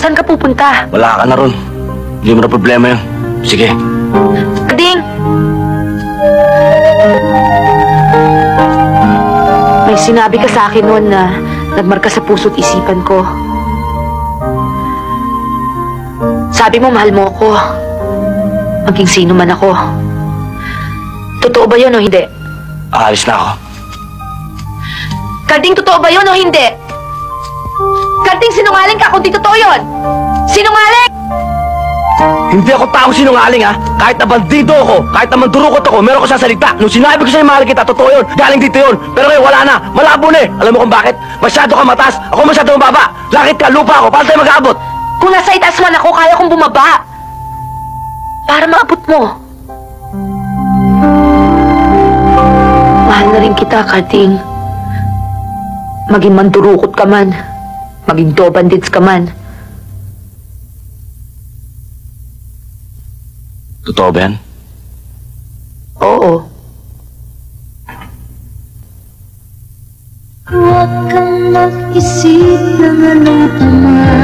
Saan ka pupunta? Wala ka na ron. Hindi mo na problema yun. Sige. Karding! May sinabi ka sa akin noon na nagmarka sa puso't isipan ko. Sabi mo mahal mo ako. Maging sino man ako. Totoo ba yun o hindi? Aalis na ako. Karding, totoo ba yun o hindi? Karding, sinungaling ka kung di totoo yun! Sinungaling! Hindi ako tao sinungaling, ha? Kahit na bandido ako, kahit na mandurukot ako, meron ko sasalita. Nung sinabi ko sa'yo mahal kita, totoo yun. Galing dito yun. Pero ngayon wala na. Malabo na eh. Alam mo kung bakit? Masyado ka mataas. Ako masyado mababa. Langit ka, lupa ako. Paano tayo mag-aabot? Kung nasa itaas man ako, kaya kong bumaba. Para maabot mo. Mahal na rin kita, Karding. Maging mandurukot ka man. Maging bandits ka man. Totoo ba yan? Oo. Huwag kang mag-isip ng anong tama.